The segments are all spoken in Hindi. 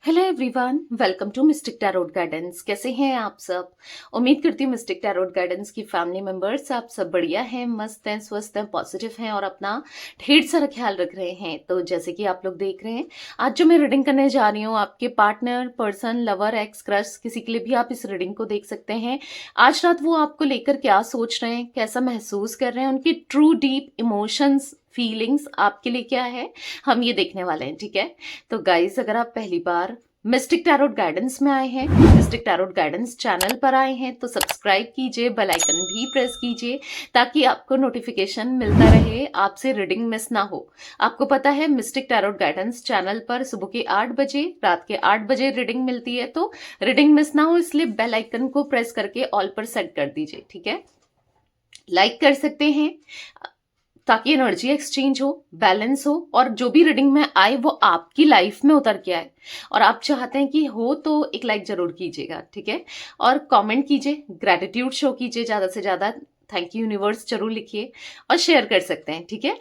Hello everyone, welcome to Mystic Tarot Guidance. कैसे हैं आप सब? उम्मीद करती हूँ मिस्टिक टैरोट गाइडेंस की फैमिली मेंबर्स आप सब बढ़िया हैं, मस्त हैं, स्वस्थ हैं, पॉजिटिव हैं और अपना ढेर सारा ख्याल रख रहे हैं। तो जैसे कि आप लोग देख रहे हैं, आज जो मैं रीडिंग करने जा रही हूँ, आपके partner, person, lover, x, crush, किसी के लिए भी आप इस रीडिंग को देख सकते हैं। आज रात वो आपको लेकर क्या सोच रहे हैं, कैसा महसूस कर रहे हैं, उनकी ट्रू डीप इमोशंस, फीलिंग्स आपके लिए क्या है, हम ये देखने वाले हैं। ठीक है, तो गाइज, अगर आप पहली बार मिस्टिक टैरोट गाइडेंस में आए हैं, मिस्टिक टैरोट गाइडेंस चैनल पर आए हैं, तो सब्सक्राइब कीजिए, बेल आइकन भी प्रेस कीजिए ताकि आपको नोटिफिकेशन मिलता रहे, आपसे रीडिंग मिस ना हो। आपको पता है मिस्टिक टैरोट गाइडेंस चैनल पर सुबह के 8 बजे, रात के 8 बजे रीडिंग मिलती है, तो रीडिंग मिस ना हो इसलिए बेल आइकन को प्रेस करके ऑल पर सेट कर दीजिए। ठीक है, लाइक कर सकते हैं ताकि एनर्जी एक्सचेंज हो, बैलेंस हो और जो भी रीडिंग में आए वो आपकी लाइफ में उतर के आए। और आप चाहते हैं कि हो तो एक लाइक जरूर कीजिएगा। ठीक है, और कमेंट कीजिए, ग्रेटिट्यूड शो कीजिए, ज्यादा से ज्यादा थैंक यू यूनिवर्स जरूर लिखिए और शेयर कर सकते हैं। ठीक है,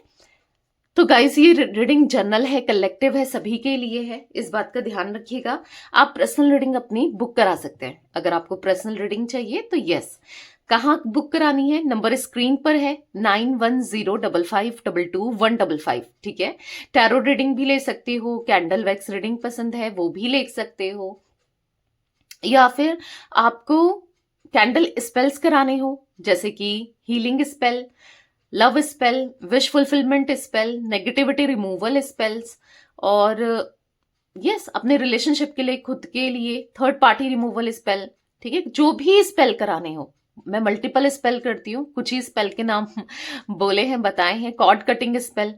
तो गाइस, ये रीडिंग जनरल है, कलेक्टिव है, सभी के लिए है, इस बात का ध्यान रखिएगा। आप पर्सनल रीडिंग अपनी बुक करा सकते हैं। अगर आपको पर्सनल रीडिंग चाहिए तो यस, कहाँ बुक करानी है? नंबर स्क्रीन पर है, 9105522155। ठीक है, टैरो रीडिंग भी ले सकते हो, कैंडल वैक्स रीडिंग पसंद है वो भी ले सकते हो, या फिर आपको कैंडल स्पेल्स कराने हो जैसे कि healing spell, love spell, wish fulfilment spell, negativity removal spells, और यस अपने रिलेशनशिप के लिए, खुद के लिए, थर्ड पार्टी रिमूवल स्पेल। ठीक है, जो भी स्पेल कराने हो, मैं मल्टीपल स्पेल करती हूँ, कुछ ही स्पेल के नाम बोले हैं, बताए हैं, कॉर्ड कटिंग स्पेल।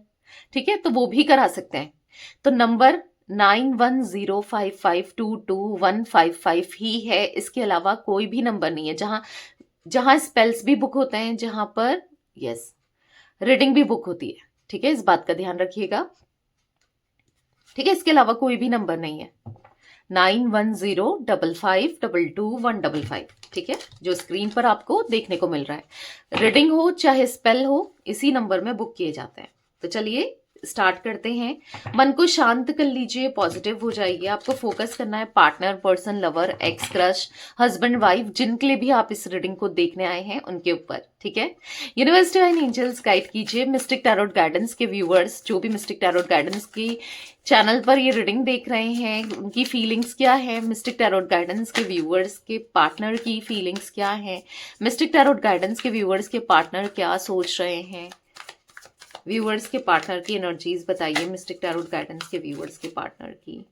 ठीक है, तो वो भी करा सकते हैं। तो नंबर 9105522155 ही है, इसके अलावा कोई भी नंबर नहीं है। जहां जहां स्पेल्स भी बुक होते हैं, जहां पर यस रीडिंग भी बुक होती है। ठीक है, इस बात का ध्यान रखिएगा। ठीक है, इसके अलावा कोई भी नंबर नहीं है। 9105522155। ठीक है, जो स्क्रीन पर आपको देखने को मिल रहा है, रीडिंग हो चाहे स्पेल हो, इसी नंबर में बुक किए जाते हैं। तो चलिए स्टार्ट करते हैं। मन को शांत कर लीजिए, पॉजिटिव हो जाइए। आपको फोकस करना है partner, person, lover, x, crush, husband, wife, जिनके लिए भी आप इस रीडिंग को देखने आए हैं उनके ऊपर। ठीक है, यूनिवर्स डिवाइन एंजल्स गाइड कीजिए मिस्टिक टैरोट गाइडेंस के व्यूअर्स, जो भी मिस्टिक टैरोट गाइडेंस की चैनल पर ये रीडिंग देख रहे हैं, उनकी फीलिंग्स क्या है, मिस्टिक टैरोट गाइडेंस के व्यूअर्स के पार्टनर की फीलिंग्स क्या है, मिस्टिक टैरोट गाइडेंस के व्यूअर्स के पार्टनर क्या सोच रहे हैं, व्यूअर्स के पार्टनर की एनर्जीज बताइए, मिस्टिक टैरोट गाइडेंस के व्यूअर्स के पार्टनर की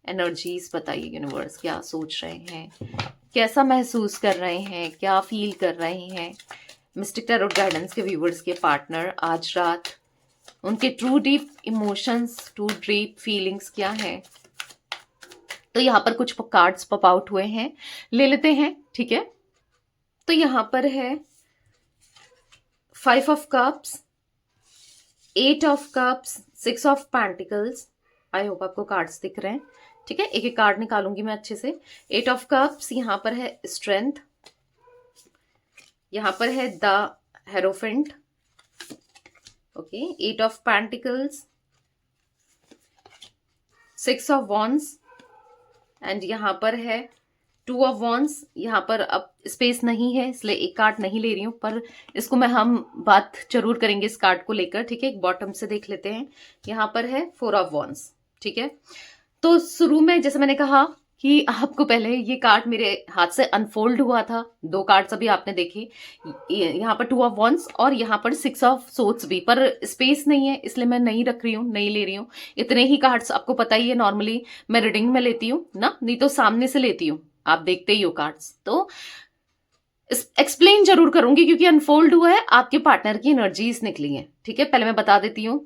एनर्जीज बताइए। यूनिवर्स क्या सोच रहे हैं, कैसा महसूस कर रहे हैं, क्या फील कर रहे हैं मिस्टिक टैरोट गाइडेंस के व्यूअर्स के पार्टनर आज रात, उनके true deep emotions, true deep feelings क्या है। तो यहाँ पर कुछ कार्ड्स पॉप आउट हुए हैं, ले लेते हैं। ठीक है, तो यहाँ पर है 5 of cups, 8 of cups, 6 of pentacles. I hope आपको कार्ड्स दिख रहे हैं। ठीक है, एक एक कार्ड निकालूंगी मैं अच्छे से। 8 ऑफ कप्स, यहाँ पर है स्ट्रेंथ, यहाँ पर है the hierophant. Okay, 8 of pentacles, 6 of wands, and यहाँ पर है 2 ऑफ वॉन्ड्स। यहाँ पर अब स्पेस नहीं है इसलिए एक कार्ड नहीं ले रही हूँ, पर इसको हम बात जरूर करेंगे इस कार्ड को लेकर। ठीक है, एक बॉटम से देख लेते हैं। यहाँ पर है 4 ऑफ वॉन्ड्स। ठीक है, तो शुरू में जैसे मैंने कहा कि आपको पहले ये कार्ड मेरे हाथ से अनफोल्ड हुआ था, 2 कार्ड्स अभी आपने देखे, यहाँ पर 2 ऑफ वॉन्ड्स और यहाँ पर 6 ऑफ सोर्ड्स भी, पर स्पेस नहीं है इसलिए मैं नहीं रख रही हूँ, नहीं ले रही हूँ। इतने ही कार्ड्स, आपको पता ही है नॉर्मली मैं रीडिंग में लेती हूँ ना, नहीं तो सामने से लेती हूँ, आप देखते ही हो कार्ड्स। तो एक्सप्लेन जरूर करूंगी क्योंकि अनफोल्ड हुआ है, आपके पार्टनर की एनर्जीज निकली है। ठीक है, पहले मैं बता देती हूँ,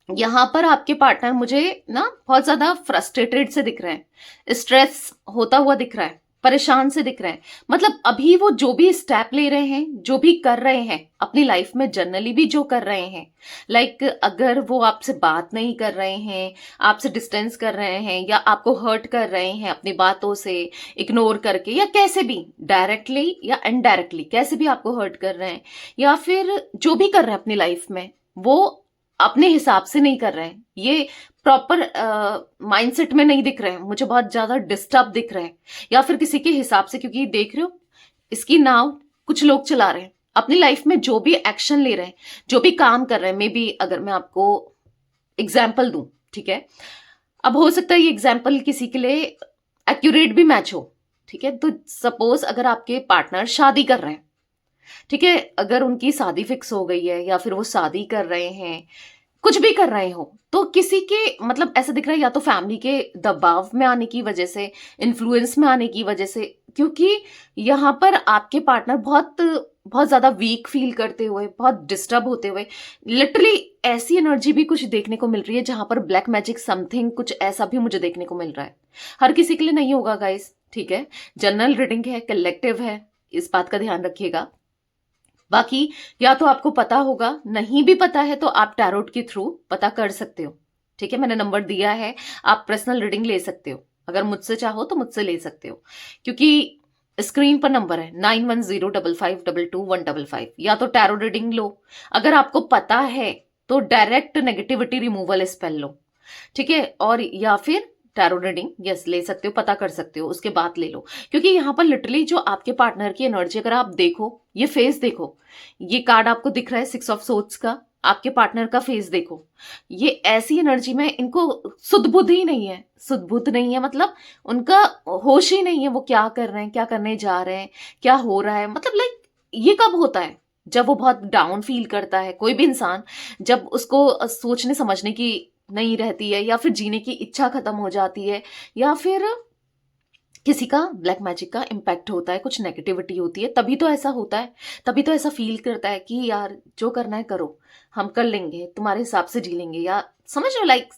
यहाँ पर आपके पार्टनर मुझे ना बहुत ज्यादा फ्रस्ट्रेटेड से दिख रहे हैं, स्ट्रेस होता हुआ दिख रहा है, परेशान से दिख रहे हैं। मतलब अभी वो जो भी स्टेप ले रहे हैं, जो भी कर रहे हैं अपनी लाइफ में, जनरली भी जो कर रहे हैं, लाइक अगर वो आपसे बात नहीं कर रहे हैं, आपसे डिस्टेंस कर रहे हैं, या आपको हर्ट कर रहे हैं अपनी बातों से, इग्नोर करके, या कैसे भी डायरेक्टली या इनडायरेक्टली कैसे भी आपको हर्ट कर रहे हैं, या फिर जो भी कर रहे हैं अपनी लाइफ में वो अपने हिसाब से नहीं कर रहे हैं, ये प्रॉपर माइंडसेट में नहीं दिख रहे हैं, मुझे बहुत ज्यादा डिस्टर्ब दिख रहे हैं, या फिर किसी के हिसाब से, क्योंकि देख रहे हो इसकी नाव कुछ लोग चला रहे हैं अपनी लाइफ में, जो भी एक्शन ले रहे हैं, जो भी काम कर रहे हैं। मे बी अगर मैं आपको एग्जाम्पल दूं, ठीक है, अब हो सकता है ये एग्जाम्पल किसी के लिए एक्यूरेट भी मैच हो, ठीक है। तो सपोज अगर आपके पार्टनर शादी कर रहे हैं, ठीक है, अगर उनकी शादी फिक्स हो गई है या फिर वो शादी कर रहे हैं, कुछ भी कर रहे हो, तो किसी के मतलब ऐसा दिख रहा है या तो फैमिली के दबाव में आने की वजह से, इन्फ्लुएंस में आने की वजह से, क्योंकि यहाँ पर आपके पार्टनर बहुत बहुत ज्यादा वीक फील करते हुए, बहुत डिस्टर्ब होते हुए, लिटरली ऐसी एनर्जी भी कुछ देखने को मिल रही है जहां पर ब्लैक मैजिक समथिंग कुछ ऐसा भी मुझे देखने को मिल रहा है। हर किसी के लिए नहीं होगा गाइस, ठीक है, जनरल रीडिंग है, कलेक्टिव है, इस बात का ध्यान रखिएगा। बाकी या तो आपको पता होगा, नहीं भी पता है तो आप टैरोट के थ्रू पता कर सकते हो, ठीक है, मैंने नंबर दिया है, आप पर्सनल रीडिंग ले सकते हो, अगर मुझसे चाहो तो मुझसे ले सकते हो, क्योंकि स्क्रीन पर नंबर है 9105522155। या तो टैरो रीडिंग लो, अगर आपको पता है तो डायरेक्ट नेगेटिविटी रिमूवल स्पेल लो, ठीक है, और या फिर टैरो रीडिंग यस ले सकते हो, पता कर सकते हो, उसके बाद ले लो। क्योंकि यहाँ पर लिटरली जो आपके पार्टनर की एनर्जी, अगर आप देखो, ये फेस देखो, ये कार्ड आपको दिख रहा है 6 ऑफ सोर्ड्स का, आपके पार्टनर का फेस देखो, ये ऐसी एनर्जी में इनको सुध बुध ही नहीं है, सुध बुध नहीं है, मतलब उनका होश ही नहीं है, वो क्या कर रहे हैं, क्या करने जा रहे हैं, क्या हो रहा है, मतलब लाइक ये कब होता है, जब वो बहुत डाउन फील करता है, कोई भी इंसान जब उसको सोचने समझने की नहीं रहती है, या फिर जीने की इच्छा खत्म हो जाती है, या फिर किसी का ब्लैक मैजिक का इम्पैक्ट होता है, कुछ नेगेटिविटी होती है, तभी तो ऐसा होता है, तभी तो ऐसा फील करता है कि यार जो करना है करो, हम कर लेंगे, तुम्हारे हिसाब से जी लेंगे, या समझ रहे हो, लाइक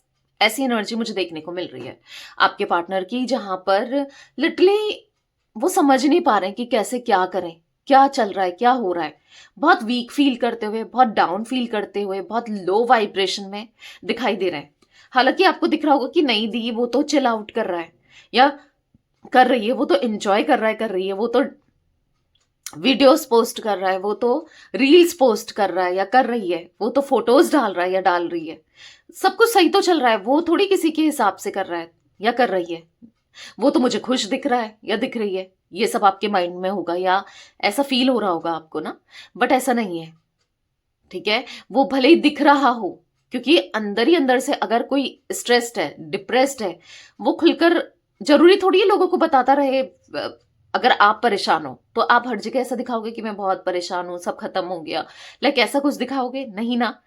ऐसी एनर्जी मुझे देखने को मिल रही है आपके पार्टनर की, जहां पर लिटरली वो समझ नहीं पा रहे हैं कि कैसे क्या करें, क्या चल रहा है, क्या हो रहा है, बहुत वीक फील करते हुए, बहुत डाउन फील करते हुए, बहुत लो वाइब्रेशन में दिखाई दे रहे हैं। हालांकि आपको दिख रहा होगा कि नहीं दी, वो तो चिल आउट कर रहा है, या कर रही है, वो तो एंजॉय कर रहा है, कर रही है, वो तो वीडियोस पोस्ट कर रहा है, वो तो रील्स पोस्ट कर रहा है या कर रही है, वो तो फोटोज डाल रहा है या डाल रही है, सब कुछ सही तो चल रहा है, वो थोड़ी किसी के हिसाब से कर रहा है या कर रही है, वो तो मुझे खुश दिख रहा है या दिख रही है, ये सब आपके माइंड में होगा या ऐसा फील हो रहा होगा आपको ना, बट ऐसा नहीं है, ठीक है। वो भले ही दिख रहा हो, क्योंकि अंदर ही अंदर से अगर कोई स्ट्रेस्ड है, डिप्रेस्ड है, वो खुलकर जरूरी थोड़ी है लोगों को बताता रहे। अगर आप परेशान हो तो आप हर जगह ऐसा दिखाओगे कि मैं बहुत परेशान हूं, सब खत्म हो गया, लाइक ऐसा कुछ दिखाओगे नहीं ना,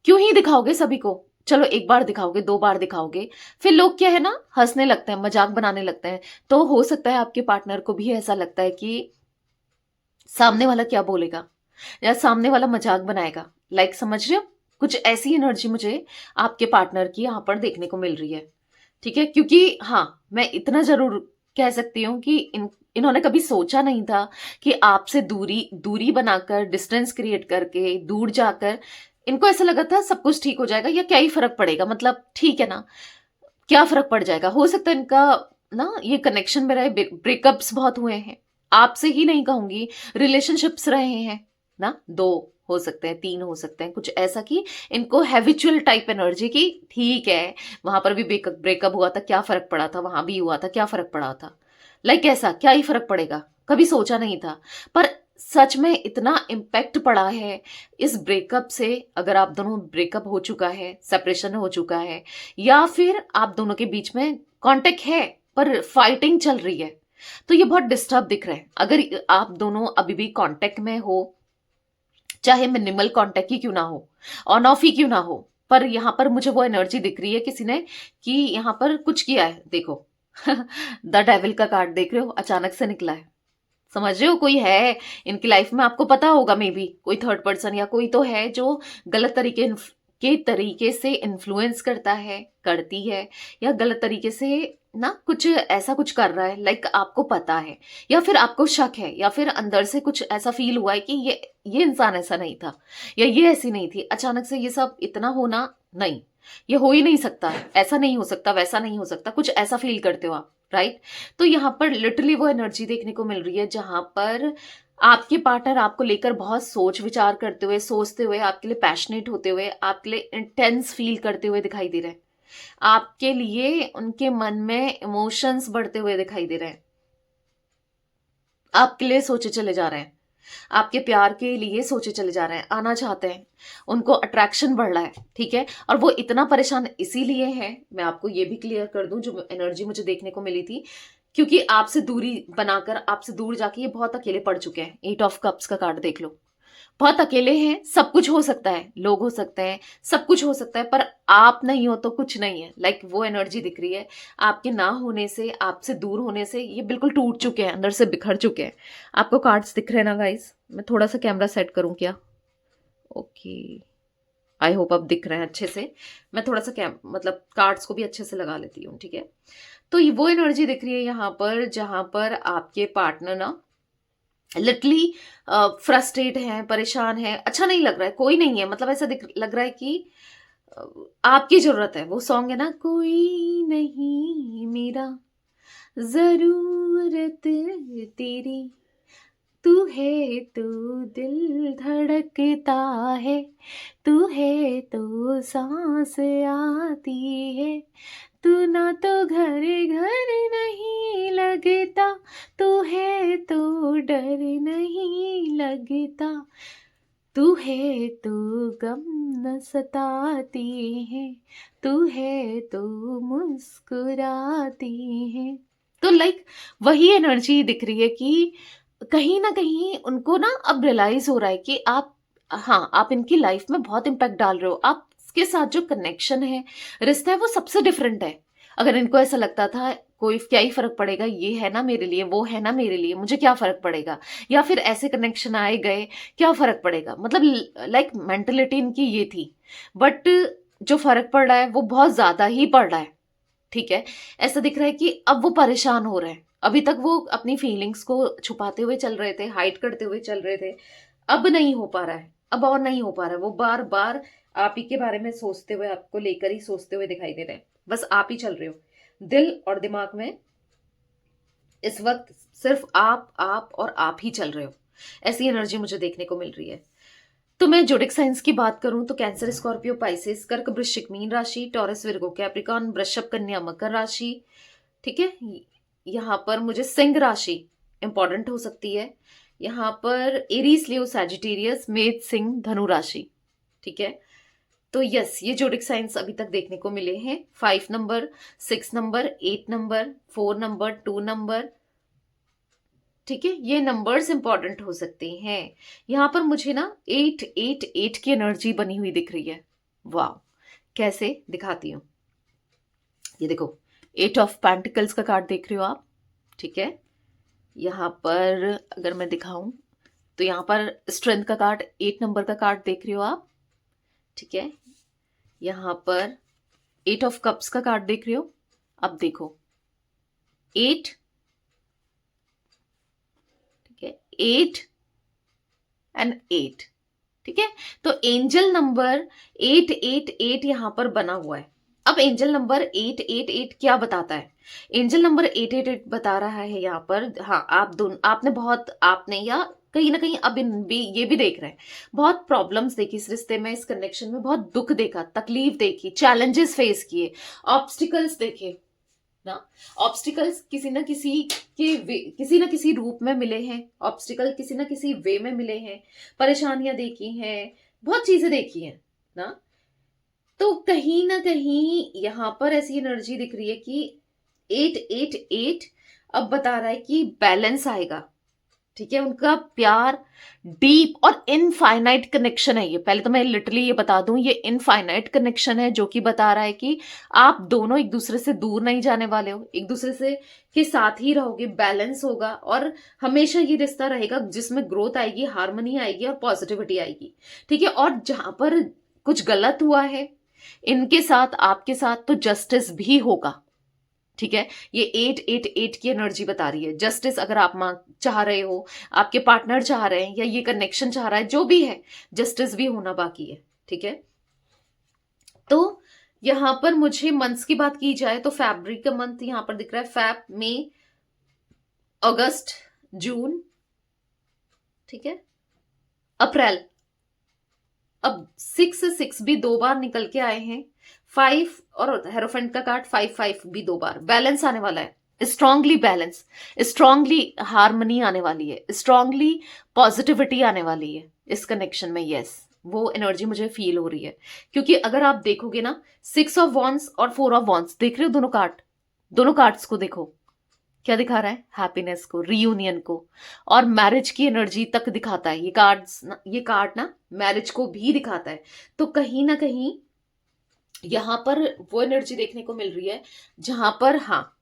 क्यों ही दिखाओगे सभी को, चलो एक बार दिखाओगे, 2 बार दिखाओगे, फिर लोग क्या है ना, हंसने लगते हैं, मजाक बनाने लगते हैं, तो हो सकता है आपके पार्टनर को भी ऐसा लगता है कि सामने वाला क्या बोलेगा, या सामने वाला मजाक बनाएगा, लाइक समझ रहे हो, कुछ ऐसी एनर्जी मुझे आपके पार्टनर की यहाँ पर देखने को मिल रही है, ठीक है। क्योंकि हाँ, मैं इतना जरूर कह सकती हूँ कि इन्होंने कभी सोचा नहीं था कि आपसे दूरी दूरी बनाकर, डिस्टेंस क्रिएट करके, दूर जाकर, इनको ऐसा लगा था सब कुछ ठीक हो जाएगा, या क्या ही फर्क पड़ेगा, मतलब ठीक है ना, क्या फर्क पड़ जाएगा। हो सकता है इनका ना ये कनेक्शन में रहे, ब्रेकअप्स बहुत हुए हैं, आपसे ही नहीं कहूंगी, रिलेशनशिप्स रहे हैं ना, 2 हो सकते हैं, 3 हो सकते हैं, कुछ ऐसा कि इनको हैबिचुअल टाइप एनर्जी की, ठीक है, वहां पर भी ब्रेकअप हुआ था, क्या फर्क पड़ा था, वहां भी हुआ था, क्या फर्क पड़ा था, लाइक ऐसा क्या ही फर्क पड़ेगा, कभी सोचा नहीं था, पर सच में इतना इम्पैक्ट पड़ा है इस ब्रेकअप से। अगर आप दोनों ब्रेकअप हो चुका है, सेपरेशन हो चुका है, या फिर आप दोनों के बीच में कांटेक्ट है पर फाइटिंग चल रही है, तो ये बहुत डिस्टर्ब दिख रहा है। अगर आप दोनों अभी भी कांटेक्ट में हो, चाहे मिनिमल कांटेक्ट ही क्यों ना हो, ऑन ऑफ ही क्यों ना हो, पर यहाँ पर मुझे वो एनर्जी दिख रही है किसी ने कि यहाँ पर कुछ किया है, देखो द डेविल का कार्ड देख रहे हो, अचानक से निकला है, समझ रहे हो, कोई है इनकी लाइफ में, आपको पता होगा, मे बी कोई थर्ड पर्सन या कोई तो है जो गलत तरीके से इन्फ्लुएंस करता है, करती है, या गलत तरीके से ना कुछ ऐसा कुछ कर रहा है, लाइक आपको पता है, या फिर आपको शक है, या फिर अंदर से कुछ ऐसा फील हुआ है कि ये इंसान ऐसा नहीं था, या ये ऐसी नहीं थी, अचानक से ये सब इतना होना, नहीं, ये हो ही नहीं सकता, ऐसा नहीं हो सकता, वैसा नहीं हो सकता, कुछ ऐसा फील करते हो आप, राइट। तो यहाँ पर लिटरली वो एनर्जी देखने को मिल रही है जहां पर आपके पार्टनर आपको लेकर बहुत सोच विचार करते हुए, सोचते हुए, आपके लिए पैशनेट होते हुए, आपके लिए इंटेंस फील करते हुए दिखाई दे रहे हैं, आपके लिए उनके मन में इमोशंस बढ़ते हुए दिखाई दे रहे हैं, आपके लिए सोचे चले जा रहे हैं, आपके प्यार के लिए सोचे चले जा रहे हैं, आना चाहते हैं, उनको अट्रैक्शन बढ़ रहा है, ठीक है। और वो इतना परेशान इसीलिए है, मैं आपको ये भी क्लियर कर दूं, जो एनर्जी मुझे देखने को मिली थी, क्योंकि आपसे दूरी बनाकर आपसे दूर जाके ये बहुत अकेले पड़ चुके हैं। 8 ऑफ कप्स का कार्ड देख लो, बहुत अकेले हैं। सब कुछ हो सकता है, लोग हो सकते हैं, सब कुछ हो सकता है, पर आप नहीं हो तो कुछ नहीं है। लाइक वो एनर्जी दिख रही है, आपके ना होने से, आपसे दूर होने से ये बिल्कुल टूट चुके हैं, अंदर से बिखर चुके हैं। आपको कार्ड्स दिख रहे हैं ना गाइस? मैं थोड़ा सा कैमरा सेट करूं क्या? ओके, आई होप अब दिख रहे हैं अच्छे से। मैं थोड़ा सा मतलब कार्ड्स को भी अच्छे से लगा लेती हूँ, ठीक है। तो ये वो एनर्जी दिख रही है यहाँ पर, जहां पर आपके पार्टनर ना लिटरली फ्रस्ट्रेट है, परेशान है, अच्छा नहीं लग रहा है, कोई नहीं है, मतलब ऐसा लग रहा है कि अ, आपकी जरूरत है। वो सॉन्ग है ना, कोई नहीं मेरा, जरूरत तेरी, तू है तो दिल धड़कता है, तू है तो सांस आती है, तू ना तो घर घर नहीं लगता, तू है तो डर नहीं लगता, तू है तो गम न सताती है, तू है तो मुस्कुराती है। तो लाइक वही एनर्जी दिख रही है कि कहीं ना कहीं उनको ना अब रियलाइज हो रहा है कि आप, हाँ, आप इनकी लाइफ में बहुत इम्पैक्ट डाल रहे हो। आपके साथ जो कनेक्शन है, रिश्ता है, वो सबसे डिफरेंट है। अगर इनको ऐसा लगता था कोई क्या ही फर्क पड़ेगा, ये है ना मेरे लिए, वो है ना मेरे लिए, मुझे क्या फर्क पड़ेगा, या फिर ऐसे कनेक्शन आए गए, क्या फर्क पड़ेगा, मतलब लाइक मेंटेलिटी इनकी ये थी। बट जो फर्क पड़ रहा है वो बहुत ज्यादा ही पड़ रहा है, ठीक है। ऐसा दिख रहा है कि अब वो परेशान हो रहे हैं। अभी तक वो अपनी फीलिंग्स को छुपाते हुए चल रहे थे, हाइड करते हुए चल रहे थे, अब नहीं हो पा रहा है, अब और नहीं हो पा रहा है। वो बार बार आप ही के बारे में सोचते हुए, आपको लेकर ही सोचते हुए दिखाई दे रहे हैं। बस आप ही चल रहे हो दिल और दिमाग में, इस वक्त सिर्फ आप और आप ही चल रहे हो। ऐसी एनर्जी मुझे देखने को मिल रही है। तो मैं जोडिक साइंस की बात करूं तो कैंसर, स्कॉर्पियो, पाइसेस, कर्क, वृश्चिक, मीन राशि, टॉरस, विर्गो, कैप्रिकॉर्न, वृषभ, कन्या, मकर राशि, ठीक है। यहाँ पर मुझे सिंह राशि इंपॉर्टेंट हो सकती है। यहाँ पर एरीज, लियो, सैजिटेरियस, मेष, सिंह, धनु राशि, ठीक है। तो यस, ये जोडिक साइंस अभी तक देखने को मिले हैं। 5 number, 6 number, 8 number, 4 number, 2 number, ठीक है। ये नंबर्स इंपॉर्टेंट हो सकते हैं। यहां पर मुझे ना 888 की एनर्जी बनी हुई दिख रही है। वाह, कैसे दिखाती हूँ, ये देखो, 8 ऑफ पेंटिकल्स का कार्ड देख रहे हो आप, ठीक है। यहाँ पर अगर मैं दिखाऊं तो यहाँ पर स्ट्रेंथ का कार्ड, 8 नंबर का कार्ड देख रहे हो आप, ठीक है। यहाँ पर 8 ऑफ कप्स का कार्ड देख रहे हो। अब देखो 8, ठीक है, 8 एंड 8, ठीक है। तो एंजल नंबर 888 यहां पर बना हुआ है। अब एंजल नंबर 888 क्या बताता है? एंजल नंबर 888 बता रहा है यहाँ पर, हाँ, आप दोनों, आपने बहुत, आपने या कहीं ना कहीं अब इन भी ये भी देख रहे हैं, बहुत प्रॉब्लम्स देखी इस रिश्ते में, इस कनेक्शन में, बहुत दुख देखा, तकलीफ देखी, चैलेंजेस फेस किए, ऑब्स्टिकल्स देखे ना। ऑब्स्टिकल्स किसी ना किसी किसी ना किसी रूप में मिले हैं, ऑब्स्टिकल किसी ना किसी वे में मिले हैं, परेशानियां देखी हैं, बहुत चीजें देखी हैं ना। तो कहीं ना कहीं यहां पर ऐसी एनर्जी दिख रही है कि 888 अब बता रहा है कि बैलेंस आएगा, ठीक है। उनका प्यार डीप और इनफाइनाइट कनेक्शन है। ये पहले तो मैं लिटरली ये बता दूं, ये इनफाइनाइट कनेक्शन है, जो कि बता रहा है कि आप दोनों एक दूसरे से दूर नहीं जाने वाले हो, एक दूसरे से के साथ ही रहोगे, बैलेंस होगा, और हमेशा ये रिश्ता रहेगा जिसमें ग्रोथ आएगी, हार्मनी आएगी और पॉजिटिविटी आएगी, ठीक है। और जहां पर कुछ गलत हुआ है इनके साथ, आपके साथ, तो जस्टिस भी होगा, ठीक है। ये 888 की एनर्जी बता रही है। जस्टिस अगर आप चाह रहे हो, आपके पार्टनर चाह रहे हैं, या ये कनेक्शन चाह रहा है, जो भी है, जस्टिस भी होना बाकी है, ठीक है। तो यहां पर मुझे मंथ्स की बात की जाए तो फैब्रिक का मंथ यहां पर दिख रहा है, फैब, मई, अगस्त, जून, ठीक है, अप्रैल। अब 6 भी 2 बार निकल के आए हैं, 5 और हेरोफेंट का कार्ड 5 भी 2 बार, बैलेंस आने वाला है, स्ट्रांगली बैलेंस, स्ट्रांगली हार्मनी आने वाली है, स्ट्रांगली पॉजिटिविटी आने वाली है इस कनेक्शन में। यस, वो एनर्जी मुझे फील हो रही है, क्योंकि अगर आप देखोगे ना 6 ऑफ वॉन्ड्स और 4 ऑफ वॉन्ड्स देख रहे हो, दोनों कार्ड, दोनों कार्ड्स को देखो, क्या दिखा रहा है? हैप्पीनेस को, रीयूनियन को, और मैरिज की एनर्जी तक दिखाता है। ये कार्ड ना मैरिज को भी दिखाता है। तो कहीं ना कहीं यहां पर वो एनर्जी देखने को मिल रही है जहां पर, हाँ,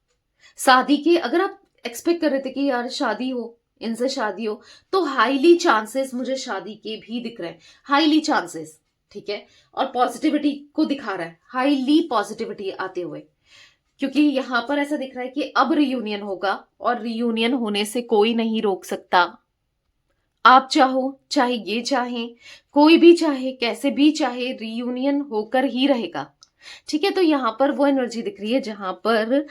शादी के, अगर आप एक्सपेक्ट कर रहे थे कि यार शादी हो, इनसे शादी हो, तो हाईली चांसेस मुझे शादी के भी दिख रहे हैं, हाईली चांसेस। ठीक है, और पॉजिटिविटी को दिखा रहा है, हाईली पॉजिटिविटी आते हुए, क्योंकि यहां पर ऐसा दिख रहा है कि अब रियूनियन होगा, और रियूनियन होने से कोई नहीं रोक सकता। आप चाहो, चाहे ये चाहे, कोई भी चाहे, कैसे भी चाहे, रियूनियन होकर ही रहेगा। ठीक है, तो यहां पर वो एनर्जी दिख रही है जहां पर,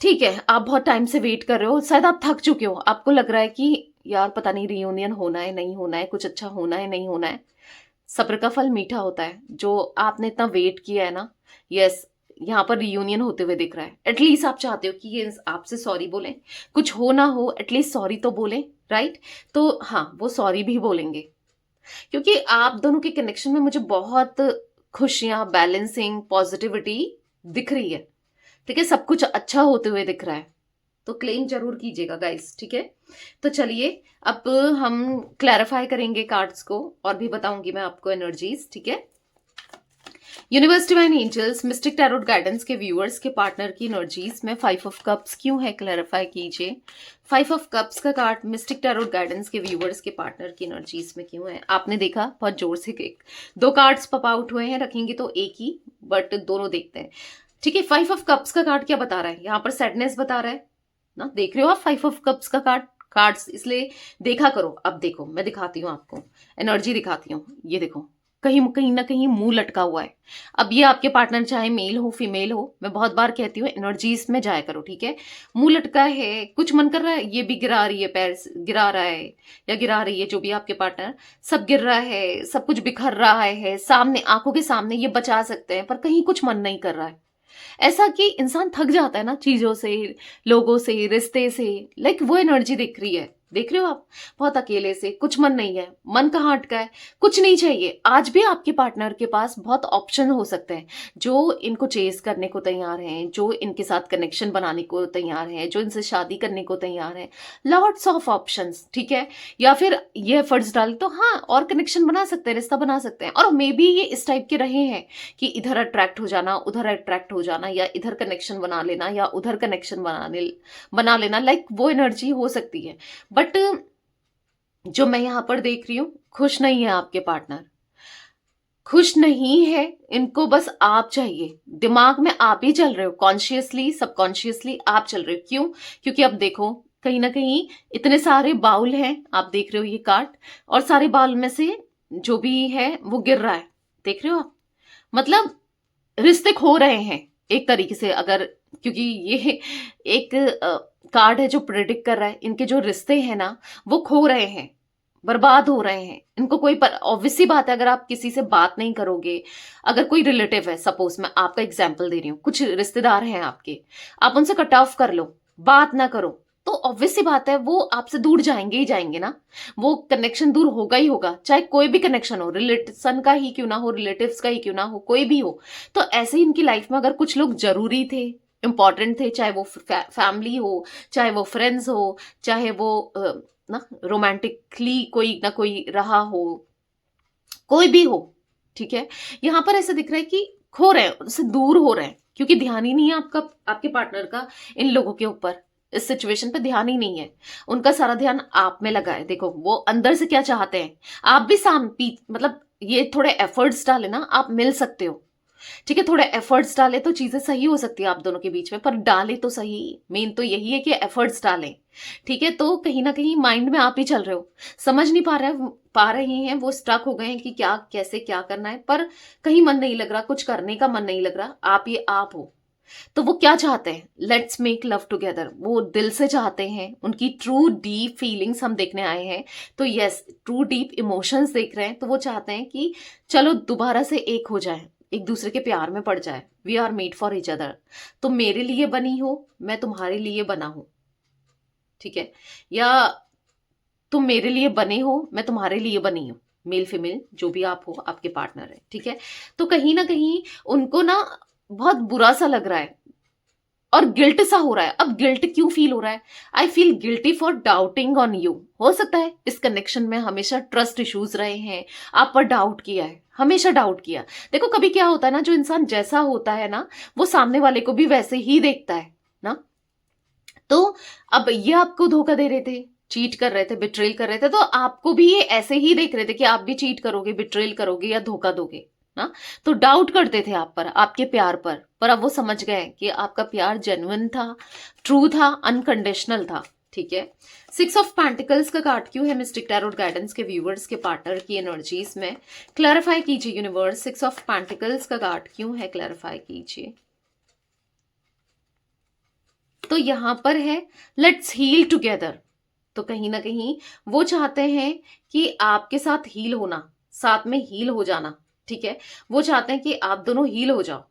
ठीक है, आप बहुत टाइम से वेट कर रहे हो, शायद आप थक चुके हो, आपको लग रहा है कि यार पता नहीं रियूनियन होना है नहीं होना है, कुछ अच्छा होना है नहीं होना है। सब्र का फल मीठा होता है, जो आपने इतना वेट किया है ना, यस, यहाँ पर रियूनियन होते हुए दिख रहा है। एटलीस्ट आप चाहते हो कि ये आपसे सॉरी बोलें, कुछ हो ना हो एटलीस्ट सॉरी तो बोलें, राइट? तो हाँ, वो सॉरी भी बोलेंगे, क्योंकि आप दोनों के कनेक्शन में मुझे बहुत खुशियां, बैलेंसिंग, पॉजिटिविटी दिख रही है। ठीक है, सब कुछ अच्छा होते हुए दिख रहा है, तो क्लेम जरूर कीजिएगा गाइस। ठीक है, तो चलिए अब हम क्लैरिफाई करेंगे कार्ड्स को, और भी बताऊंगी मैं आपको एनर्जीज। ठीक है, universe, divine angels, Mystic Tarot Guidance के व्यूअर्स के पार्टनर की एनर्जीज में 5 ऑफ कप्स क्यों है, क्लैरिफाई कीजिए। 5 ऑफ कप्स का कार्ड मिस्टिक टैरोट गाइडेंस के व्यूअर्स के पार्टनर की एनर्जीज में क्यों है? आपने देखा बहुत जोर से एक 2 कार्ड्स पॉप आउट हुए हैं, रखेंगे तो एक ही, बट दोनों देखते हैं। ठीक है, 5 ऑफ कप्स का कार्ड क्या बता रहा है? यहाँ पर सैडनेस बता रहा है ना, देख रहे हो आप 5 ऑफ कप्स का कार्ड्स, इसलिए देखा करो। अब देखो, मैं दिखाती हूँ आपको, एनर्जी दिखाती हूँ। ये देखो, कहीं कहीं ना कहीं मुंह लटका हुआ है। अब ये आपके पार्टनर चाहे मेल हो फीमेल हो, मैं बहुत बार कहती हूँ एनर्जीज में जाया करो। ठीक है, मुंह लटका है, कुछ मन कर रहा है, ये भी गिरा रही है, पैर गिरा रहा है या गिरा रही है, जो भी आपके पार्टनर, सब गिर रहा है, सब कुछ बिखर रहा है सामने, आंखों के सामने, ये बचा सकते हैं, पर कहीं कुछ मन नहीं कर रहा है। ऐसा कि इंसान थक जाता है ना, चीजों से, लोगों से, रिश्ते से, लाइक वो एनर्जी दिख रही है। देख रहे हो आप, बहुत अकेले से, कुछ मन नहीं है, मन कहाँ अटका है, कुछ नहीं चाहिए। आज भी आपके पार्टनर के पास बहुत ऑप्शन हो सकते हैं, जो इनको चेस करने को तैयार हैं, जो इनके साथ कनेक्शन बनाने को तैयार हैं, जो इनसे शादी करने को तैयार हैं, लॉट्स ऑफ ऑप्शंस। ठीक है, या फिर ये एफर्ट्स डाल तो हाँ, और कनेक्शन बना सकते हैं, रिश्ता बना सकते हैं, और मे बी ये इस टाइप के रहे हैं कि इधर अट्रैक्ट हो जाना, उधर अट्रैक्ट हो जाना, या इधर कनेक्शन बना लेना, या उधर कनेक्शन बना लेना, लाइक वो एनर्जी हो सकती है। बट जो मैं यहां पर देख रही हूं, खुश नहीं है आपके पार्टनर, खुश नहीं है, इनको बस आप चाहिए। दिमाग में आप ही चल रहे हो, कॉन्शियसली सबकॉन्शियसली आप चल रहे हो। क्यों? क्योंकि अब देखो, कहीं ना कहीं इतने सारे बाउल हैं, आप देख रहे हो ये कार्ड, और सारे बाउल में से जो भी है वो गिर रहा है, देख रहे हो आप, मतलब रिश्ते खो रहे हैं एक तरीके से, अगर, क्योंकि ये एक कार्ड है जो प्रेडिक्ट कर रहा है इनके जो रिश्ते हैं ना, वो खो रहे हैं, बर्बाद हो रहे हैं। इनको कोई, पर ऑब्वियस सी बात है, अगर आप किसी से बात नहीं करोगे, अगर कोई रिलेटिव है, सपोज मैं आपका एग्जाम्पल दे रही हूँ, कुछ रिश्तेदार हैं आपके, आप उनसे कट ऑफ कर लो, बात ना करो, तो ऑब्वियस सी बात है वो आपसे दूर जाएंगे ही जाएंगे ना, वो कनेक्शन दूर होगा ही होगा, चाहे कोई भी कनेक्शन हो, रिलेशन का ही क्यों ना हो, रिलेटिव्स का ही क्यों ना हो, कोई भी हो। तो ऐसे ही इनकी लाइफ में अगर कुछ लोग जरूरी थे, इंपॉर्टेंट थे, चाहे वो फैमिली हो, चाहे वो फ्रेंड्स हो, चाहे वो ना रोमांटिकली कोई ना कोई रहा हो, कोई भी हो, ठीक है, यहां पर ऐसा दिख रहा है कि खो रहे हैं, उससे दूर हो रहे हैं, क्योंकि ध्यान ही नहीं है आपका, आपके पार्टनर का इन लोगों के ऊपर, इस सिचुएशन पे ध्यान ही नहीं है, उनका सारा ध्यान आप में लगा है। देखो वो अंदर से क्या चाहते हैं, आप भी मतलब ये थोड़े एफर्ट्स डाले ना, आप मिल सकते हो। ठीक है, थोड़े एफर्ट्स डाले तो चीजें सही हो सकती है आप दोनों के बीच में, पर डाले तो सही, मेन तो यही है कि एफर्ट्स डालें। ठीक है, तो कहीं ना कहीं माइंड में आप ही चल रहे हो, समझ नहीं पा रहे हैं, वो स्टक हो गए हैं कि क्या, कैसे, क्या करना है, पर कहीं मन नहीं लग रहा, कुछ करने का मन नहीं लग रहा, आप ये आप हो। तो वो क्या चाहते हैं? लेट्स मेक लव टुगेदर, वो दिल से चाहते हैं, उनकी ट्रू डीप फीलिंग्स हम देखने आए हैं, तो यस, ट्रू डीप इमोशंस देख रहे हैं, तो वो चाहते हैं कि चलो दोबारा से एक हो जाए, एक दूसरे के प्यार में पड़ जाए, we are made for each other, तुम मेरे लिए बनी हो, मैं तुम्हारे लिए बना हूं, ठीक है, या तुम मेरे लिए बने हो, मैं तुम्हारे लिए बनी हूं, मेल फीमेल जो भी आप हो, आपके पार्टनर है, ठीक है। तो कहीं ना कहीं उनको ना बहुत बुरा सा लग रहा है और गिल्ट सा हो रहा है। अब गिल्ट क्यों फील हो रहा है? I feel guilty for doubting on you. हो सकता है इस कनेक्शन में हमेशा ट्रस्ट इश्यूज रहे हैं, आप पर डाउट किया है, हमेशा डाउट किया। देखो कभी क्या होता है ना, जो इंसान जैसा होता है ना, वो सामने वाले को भी वैसे ही देखता है ना। तो अब ये आपको धोखा दे रहे थे, चीट कर रहे थे, बिट्रेल कर रहे थे, तो आपको भी ये ऐसे ही देख रहे थे कि आप भी चीट करोगे, बिट्रेल करोगे या धोखा दोगे ना। तो डाउट करते थे आप पर, आपके प्यार पर अब वो समझ गए कि आपका प्यार जेन्युइन था, ट्रू था, अनकंडीशनल था, ठीक है। 6 ऑफ पेंटिकल्स का कार्ड क्यों है मिस्टिक टैरोट गाइडेंस के व्यूवर्स के पार्टनर की एनर्जीज में? क्लैरिफाई कीजिए यूनिवर्स, 6 ऑफ पेंटिकल्स का कार्ड क्यों है, क्लैरिफाई कीजिए। तो यहां पर है लेट्स हील टुगेदर। तो कहीं ना कहीं वो चाहते हैं कि आपके साथ हील होना, साथ में हील हो जाना, ठीक है। वो चाहते हैं कि आप दोनों हील हो जाओ।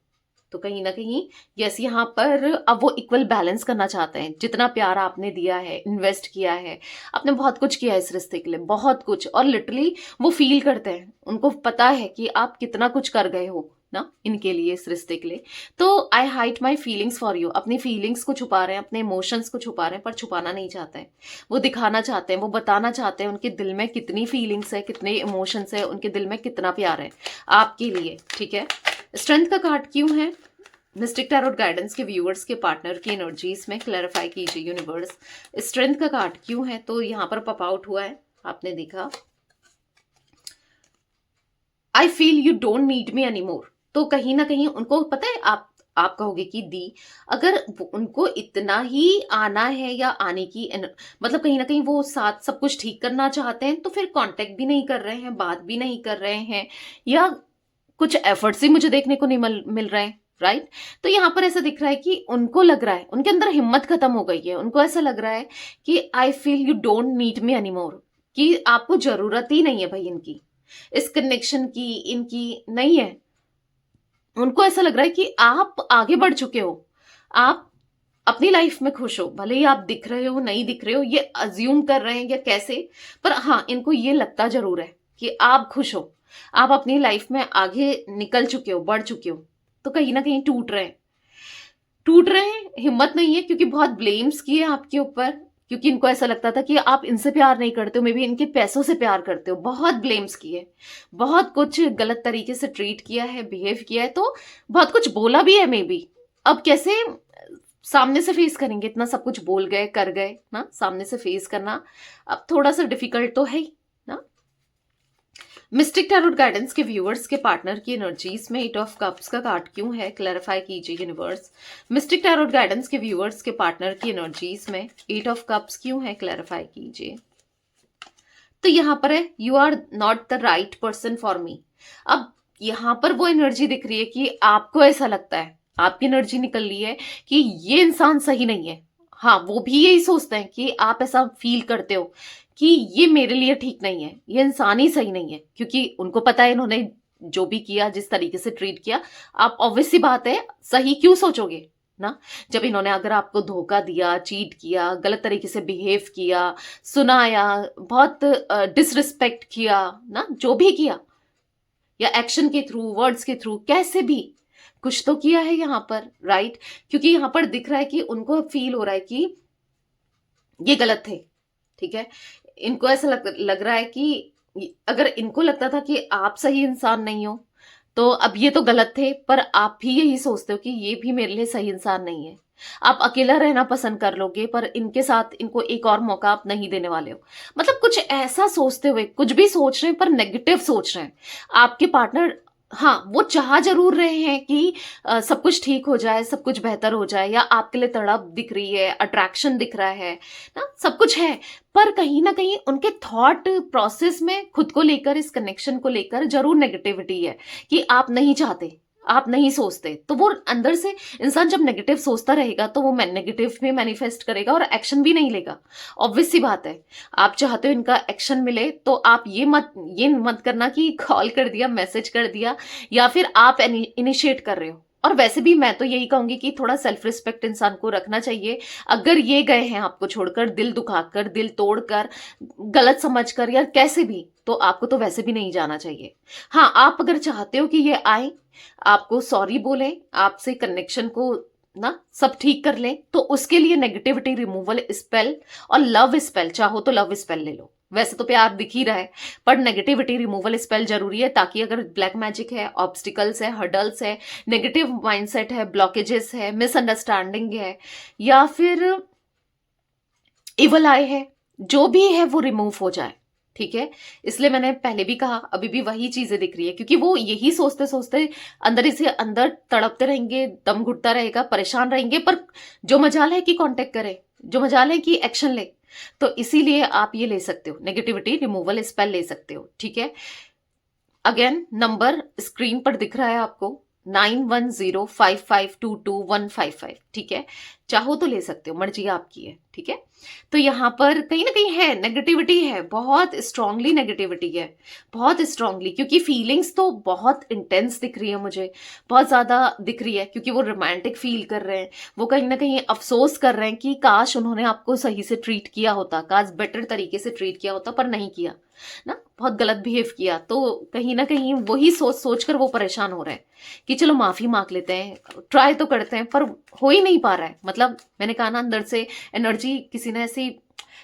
तो कहीं ना कहीं यस, यहाँ पर अब वो इक्वल बैलेंस करना चाहते हैं। जितना प्यार आपने दिया है, इन्वेस्ट किया है, आपने बहुत कुछ किया है इस रिश्ते के लिए, बहुत कुछ, और लिटरली वो फील करते हैं, उनको पता है कि आप कितना कुछ कर गए हो ना इनके लिए, इस रिश्ते के लिए। तो आई hide my feelings for you, अपनी फीलिंग्स को छुपा रहे हैं, अपने इमोशंस को छुपा रहे हैं, पर छुपाना नहीं चाहते हैं, वो दिखाना चाहते हैं, वो बताना चाहते हैं उनके दिल में कितनी फीलिंग्स है, कितने इमोशंस है, उनके दिल में कितना प्यार है आपके लिए, ठीक है। स्ट्रेंथ का कार्ड क्यों है मिस्टिक टैरोट गाइडेंस के व्यूअर्स के पार्टनर की एनर्जीज में? क्लैरिफाई कीजिए यूनिवर्स, स्ट्रेंथ का कार्ड क्यों है? तो यहां पर पॉप आउट हुआ है, आपने देखा, I feel you don't need me anymore. तो कहीं ना कहीं उनको पता है, आप कहोगे कि दी, अगर उनको इतना ही आना है या आने की मतलब कहीं ना कहीं वो साथ सब कुछ ठीक करना चाहते हैं, तो फिर कांटेक्ट भी नहीं कर रहे हैं, बात भी नहीं कर रहे हैं, या कुछ एफर्ट्स ही मुझे देखने को नहीं मिल रहे हैं, राइट। तो यहां पर ऐसा दिख रहा है कि उनको लग रहा है, उनके अंदर हिम्मत खत्म हो गई है, उनको ऐसा लग रहा है कि I feel you don't need me anymore, कि आपको जरूरत ही नहीं है भाई इनकी, इस कनेक्शन की, इनकी नहीं है। उनको ऐसा लग रहा है कि आप आगे बढ़ चुके हो, आप अपनी लाइफ में खुश हो, भले ही आप दिख रहे हो नहीं दिख रहे हो, ये अज्यूम कर रहे हैं या कैसे, पर हाँ इनको ये लगता जरूर है कि आप खुश हो, आप अपनी लाइफ में आगे निकल चुके हो, बढ़ चुके हो। तो कहीं ना कहीं टूट रहे हैं, हिम्मत नहीं है, क्योंकि बहुत ब्लेम्स किए आपके ऊपर, क्योंकि इनको ऐसा लगता था कि आप इनसे प्यार नहीं करते हो, मे बी इनके पैसों से प्यार करते हो, बहुत ब्लेम्स किए, बहुत कुछ गलत तरीके से ट्रीट किया है, बिहेव किया है, तो बहुत कुछ बोला भी है मे बी। अब कैसे सामने से फेस करेंगे, इतना सब कुछ बोल गए, कर गए ना, सामने से फेस करना अब थोड़ा सा डिफिकल्ट तो है ही ना। मिस्टिक टैरोट गाइडेंस के व्यूअर्स के पार्टनर की एनर्जीज में 8 ऑफ कप्स का कार्ड क्यों है? क्लैरिफाई कीजिए यूनिवर्स, मिस्टिक टैरोट गाइडेंस के व्यूअर्स के पार्टनर की एनर्जीज में 8 ऑफ कप्स क्यों है? क्लैरिफाई कीजिए। तो यहां पर है you are not the right person for me. अब यहां पर वो एनर्जी दिख रही है कि आपको ऐसा लगता है, आपकी एनर्जी निकल रही है कि ये इंसान सही नहीं है। हाँ, वो भी यही सोचते हैं कि आप ऐसा फील करते हो कि ये मेरे लिए ठीक नहीं है, ये इंसान ही सही नहीं है, क्योंकि उनको पता है इन्होंने जो भी किया, जिस तरीके से ट्रीट किया, आप ऑब्वियस सी बात है सही क्यों सोचोगे ना। जब इन्होंने अगर आपको धोखा दिया, चीट किया, गलत तरीके से बिहेव किया, सुनाया, बहुत डिसरिस्पेक्ट किया ना, जो भी किया, या एक्शन के थ्रू, वर्ड्स के थ्रू, कैसे भी कुछ तो किया है यहाँ पर, राइट। क्योंकि यहाँ पर दिख रहा है कि उनको फील हो रहा है कि ये गलत थे, ठीक है। इनको ऐसा लग रहा है कि अगर इनको लगता था कि आप सही इंसान नहीं हो, तो अब ये तो गलत थे, पर आप भी यही सोचते हो कि ये भी मेरे लिए सही इंसान नहीं है। आप अकेला रहना पसंद कर लोगे, पर इनके साथ इनको एक और मौका आप नहीं देने वाले हो। मतलब कुछ ऐसा सोचते हुए, कुछ भी सोच रहे हैं पर नेगेटिव सोच रहे हैं आपके पार्टनर। हाँ, वो चाह जरूर रहे हैं कि सब कुछ ठीक हो जाए, सब कुछ बेहतर हो जाए, या आपके लिए तड़प दिख रही है, अट्रैक्शन दिख रहा है ना, सब कुछ है, पर कहीं ना कहीं उनके थॉट प्रोसेस में खुद को लेकर, इस कनेक्शन को लेकर जरूर नेगेटिविटी है कि आप नहीं चाहते, आप नहीं सोचते, तो वो अंदर से इंसान जब नेगेटिव सोचता रहेगा तो वो नेगेटिव भी मैनिफेस्ट करेगा और एक्शन भी नहीं लेगा। ऑब्वियस सी बात है। आप चाहते हो इनका एक्शन मिले, तो आप ये मत करना कि कॉल कर दिया, मैसेज कर दिया, या फिर आप इनिशिएट कर रहे हो। और वैसे भी मैं तो यही कहूंगी कि थोड़ा सेल्फ रिस्पेक्ट इंसान को रखना चाहिए। अगर ये गए हैं आपको छोड़कर, दिल दुखाकर, दिल तोड़कर, गलत समझकर, या कैसे भी, तो आपको तो वैसे भी नहीं जाना चाहिए। हाँ, आप अगर चाहते हो कि ये आए, आपको सॉरी बोले, आपसे कनेक्शन को ना सब ठीक कर ले, तो उसके लिए नेगेटिविटी रिमूवल स्पेल और लव स्पेल, चाहो तो लव स्पेल ले लो। वैसे तो प्यार दिख ही रहा है, पर नेगेटिविटी रिमूवल स्पेल जरूरी है, ताकि अगर ब्लैक मैजिक है, ऑब्स्टिकल्स है, हर्डल्स है, नेगेटिव माइंडसेट है, ब्लॉकेजेस है, मिसअंडरस्टैंडिंग है, या फिर इवल आई है, जो भी है वो रिमूव हो जाए। ठीक है, इसलिए मैंने पहले भी कहा, अभी भी वही चीजें दिख रही है, क्योंकि वो यही सोचते सोचते अंदर से अंदर तड़पते रहेंगे, दम घुटता रहेगा, परेशान रहेंगे, पर जो मजाल है कि कांटेक्ट करे, जो मजाल है कि एक्शन ले। तो इसीलिए आप ये ले सकते हो, नेगेटिविटी रिमूवल स्पेल ले सकते हो। ठीक है, अगेन नंबर स्क्रीन पर दिख रहा है आपको, 9105522155। ठीक है, चाहो तो ले सकते हो, मर्जी आपकी है। ठीक है, तो यहां पर कहीं ना कहीं है नेगेटिविटी, है बहुत स्ट्रांगली नेगेटिविटी है, बहुत स्ट्रांगली, क्योंकि फीलिंग्स तो बहुत इंटेंस दिख रही है मुझे, बहुत ज्यादा दिख रही है, क्योंकि वो रोमांटिक फील कर रहे हैं, वो कहीं ना कहीं अफसोस कर रहे हैं कि काश उन्होंने आपको सही से ट्रीट किया होता, काश बेटर तरीके से ट्रीट किया होता, पर नहीं किया ना, बहुत गलत बिहेव किया। तो कहीं ना कहीं वही सोच सोच कर वो परेशान हो रहे हैं कि चलो माफी मांग लेते हैं, ट्राई तो करते हैं, पर हो ही नहीं पा रहा है। मतलब मैंने कहा ना, अंदर से एनर्जी किसी ने ऐसी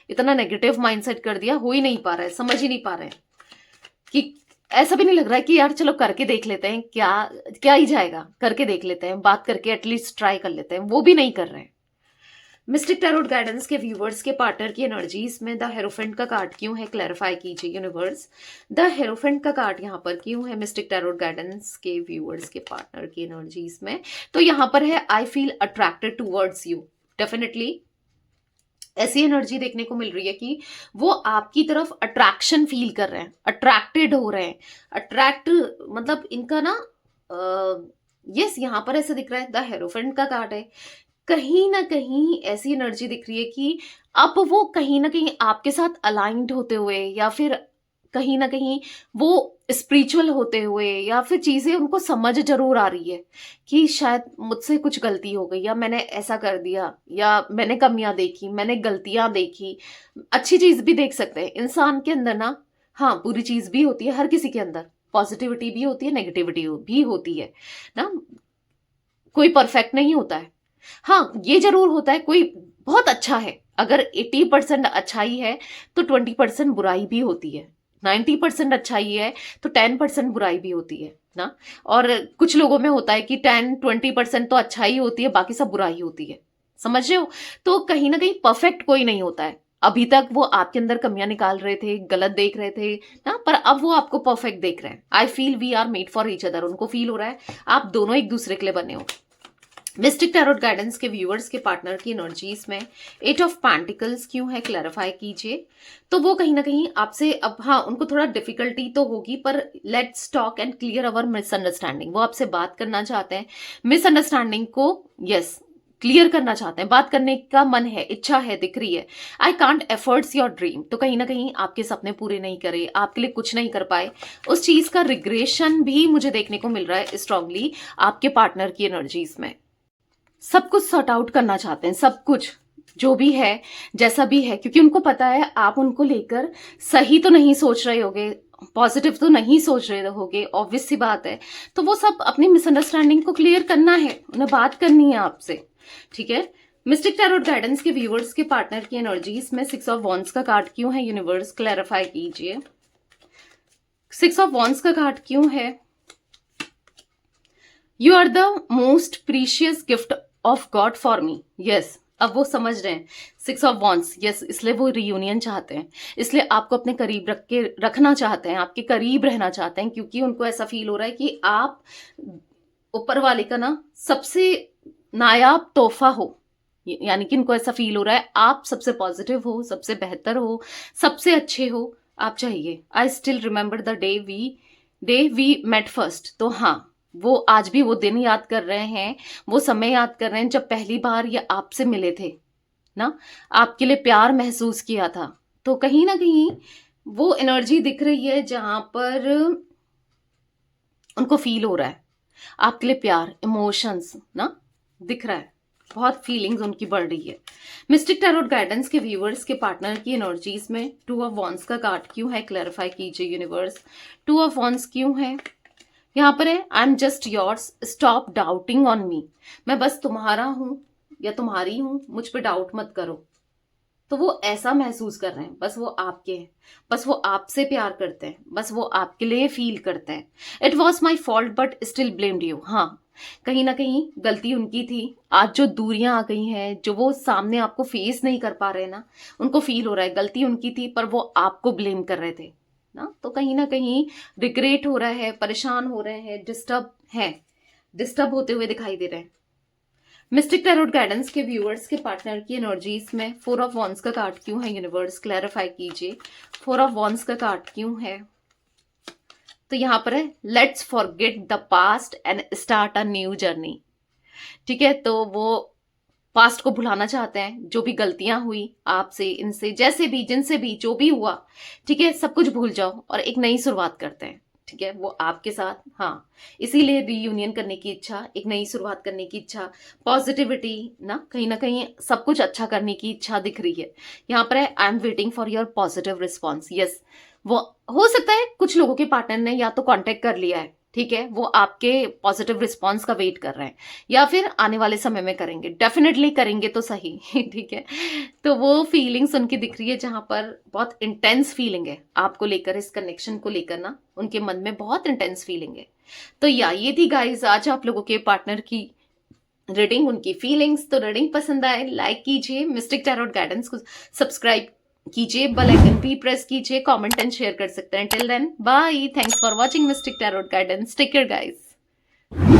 इतना नेगेटिव माइंडसेट कर दिया, हो ही नहीं पा रहा है, समझ ही नहीं पा रहे हैं कि ऐसा भी नहीं लग रहा है कि यार चलो करके देख लेते हैं, क्या क्या ही जाएगा, करके देख लेते हैं, बात करके एटलीस्ट ट्राई कर लेते हैं, वो भी नहीं कर रहे हैं। मिस्टिक टैरोट गाइडेंस के व्यूवर्स के पार्टनर की एनर्जीज में द हेरोफेंट का कार्ड क्यों है, क्लैरिफाई कीजिए यूनिवर्स। द हेरोफेंट का कार्ड यहाँ पर क्यों है मिस्टिक टैरोट गाइडेंस के व्यूवर्स के पार्टनर की एनर्जीज में? तो यहाँ पर है I feel attracted towards you. Definitely ऐसी एनर्जी देखने को मिल रही है कि वो आपकी तरफ अट्रैक्शन फील कर रहे हैं, अट्रैक्टेड हो रहे हैं। अट्रैक्ट मतलब इनका ना यस, यहाँ पर ऐसा दिख रहा है, द हेरोफेंट का कार्ड है। कहीं ना कहीं ऐसी एनर्जी दिख रही है कि अब वो कहीं ना कहीं आपके साथ अलाइंड होते हुए, या फिर कहीं ना कहीं वो स्पिरिचुअल होते हुए, या फिर चीजें उनको समझ जरूर आ रही है कि शायद मुझसे कुछ गलती हो गई, या मैंने ऐसा कर दिया, या मैंने कमियां देखी, मैंने गलतियां देखी। अच्छी चीज भी देख सकते हैं इंसान के अंदर ना, हाँ बुरी चीज भी होती है हर किसी के अंदर, पॉजिटिविटी भी होती है, नेगेटिविटी भी होती है ना, कोई परफेक्ट नहीं होता है। हाँ, ये जरूर होता है, कोई बहुत अच्छा है, अगर 80% अच्छाई है तो 20% बुराई भी होती है, 90% अच्छाई है तो 10% बुराई भी होती है ना। और कुछ लोगों में होता है कि 10-20% तो अच्छाई होती है, बाकी सब बुराई होती है, समझ रहे हो। तो कहीं ना कहीं परफेक्ट कोई नहीं होता है। अभी तक वो आपके अंदर कमियां निकाल रहे थे, गलत देख रहे थे ना, पर अब वो आपको परफेक्ट देख रहे हैं। I feel we are made for each other, उनको फील हो रहा है आप दोनों एक दूसरे के लिए बने हो। मिस्टिक टैरोट गाइडेंस के व्यूअर्स के पार्टनर की एनर्जीज में 8 ऑफ पेंटिकल्स क्यों है, क्लैरिफाई कीजिए। तो वो कहीं ना कहीं आपसे, अब हाँ उनको थोड़ा डिफिकल्टी तो होगी, पर let's talk and clear our misunderstanding. वो आपसे बात करना चाहते हैं, मिसअंडरस्टैंडिंग को यस क्लियर करना चाहते हैं, बात करने का मन है, इच्छा है, दिख रही है। I can't efforts your dream, तो कहीं ना कहीं आपके सपने पूरे नहीं करे, आपके लिए कुछ नहीं कर पाए, उस चीज का रिग्रेशन भी मुझे देखने को मिल रहा है स्ट्रांगली आपके पार्टनर की एनर्जीज में। सब कुछ सॉर्ट आउट करना चाहते हैं, सब कुछ जो भी है, जैसा भी है, क्योंकि उनको पता है आप उनको लेकर सही तो नहीं सोच रहे होगे, पॉजिटिव तो नहीं सोच रहे होगे, ऑब्वियस सी बात है। तो वो सब अपनी मिसअंडरस्टैंडिंग को क्लियर करना है, उन्हें बात करनी है आपसे। ठीक है, मिस्टिक टैरोट गाइडेंस के व्यूअर्स के पार्टनर की एनर्जीज में 6 ऑफ वॉन्ड्स का कार्ड क्यों है, यूनिवर्स क्लैरिफाई कीजिए। 6 ऑफ वॉन्ड्स का कार्ड क्यों है? You are the most precious gift of God for me. Yes, अब वो समझ रहे हैं 6 ऑफ वॉन्ड्स, यस, इसलिए वो रियूनियन चाहते हैं, इसलिए आपको अपने करीब रखना चाहते हैं, आपके करीब रहना चाहते हैं, क्योंकि उनको ऐसा फील हो रहा है कि आप ऊपर वाले का ना सबसे नायाब तोहफा हो। यानी कि उनको ऐसा फील हो रहा है आप सबसे पॉजिटिव हो, सबसे बेहतर हो, सबसे अच्छे हो, आप चाहिए। I still remember the day we met first. तो हाँ, वो आज भी वो दिन याद कर रहे हैं, वो समय याद कर रहे हैं जब पहली बार ये आपसे मिले थे ना, आपके लिए प्यार महसूस किया था। तो कहीं ना कहीं वो एनर्जी दिख रही है जहां पर उनको फील हो रहा है आपके लिए प्यार, इमोशंस ना दिख रहा है, बहुत फीलिंग्स उनकी बढ़ रही है। मिस्टिक टैरोट गाइडेंस के व्यूअर्स के पार्टनर की एनर्जीज में 2 ऑफ वॉन्ड्स का कार्ड क्यों है, क्लैरिफाई कीजिए यूनिवर्स। 2 ऑफ वॉन्ड्स क्यों है यहाँ पर? है I am just yours, stop doubting on me. मैं बस तुम्हारा हूं या तुम्हारी हूं, मुझ पे डाउट मत करो। तो वो ऐसा महसूस कर रहे हैं, बस वो आपके हैं, बस वो आपसे प्यार करते हैं, बस वो आपके लिए फील करते हैं। It was my fault but still blamed you. हाँ, कहीं ना कहीं गलती उनकी थी। आज जो दूरियां आ गई हैं, जो वो सामने आपको फेस नहीं कर पा रहे ना, उनको फील हो रहा है गलती उनकी थी, पर वो आपको ब्लेम कर रहे थे ना। तो कहीं ना कहीं रिग्रेट हो रहा है, परेशान हो रहे हैं, डिस्टर्ब होते हुए दिखाई दे रहे हैं। मिस्टिक टैरोट गाइडेंस के व्यूअर्स के पार्टनर की एनर्जीज में 4 ऑफ वॉन्ड्स का कार्ड क्यों है यूनिवर्स, क्लैरिफाई कीजिए। 4 ऑफ वॉन्ड्स का कार्ड क्यों है? तो यहां पर है let's forget the past and start a new journey. ठीक है, तो वो पास्ट को भुलाना चाहते हैं, जो भी गलतियां हुई आपसे, इनसे, जैसे भी, जिनसे भी, जो भी हुआ, ठीक है, सब कुछ भूल जाओ और एक नई शुरुआत करते हैं। ठीक है, वो आपके साथ, हाँ, इसीलिए रीयूनियन करने की इच्छा, एक नई शुरुआत करने की इच्छा, पॉजिटिविटी ना कहीं सब कुछ अच्छा करने की इच्छा दिख रही है। यहाँ पर है I am waiting for your positive response. Yes, वो हो सकता है कुछ लोगों के पार्टनर ने या तो कांटेक्ट कर लिया है, ठीक है, वो आपके पॉजिटिव रिस्पॉन्स का वेट कर रहे हैं, या फिर आने वाले समय में करेंगे, डेफिनेटली करेंगे तो सही। ठीक है, तो वो फीलिंग्स उनकी दिख रही है जहां पर बहुत इंटेंस फीलिंग है आपको लेकर, इस कनेक्शन को लेकर ना उनके मन में बहुत इंटेंस फीलिंग है। तो या ये थी गाइज आज आप लोगों के पार्टनर की रीडिंग, उनकी फीलिंग्स। तो रीडिंग पसंद आए लाइक कीजिए, मिस्टिक टैरोट गाइडेंस को सब्सक्राइब कीजिए, बेल आइकन भी प्रेस कीजिए, कमेंट एंड शेयर कर सकते हैं। Till then bye, thanks for watching Mystic Tarot Guidance, take care guys.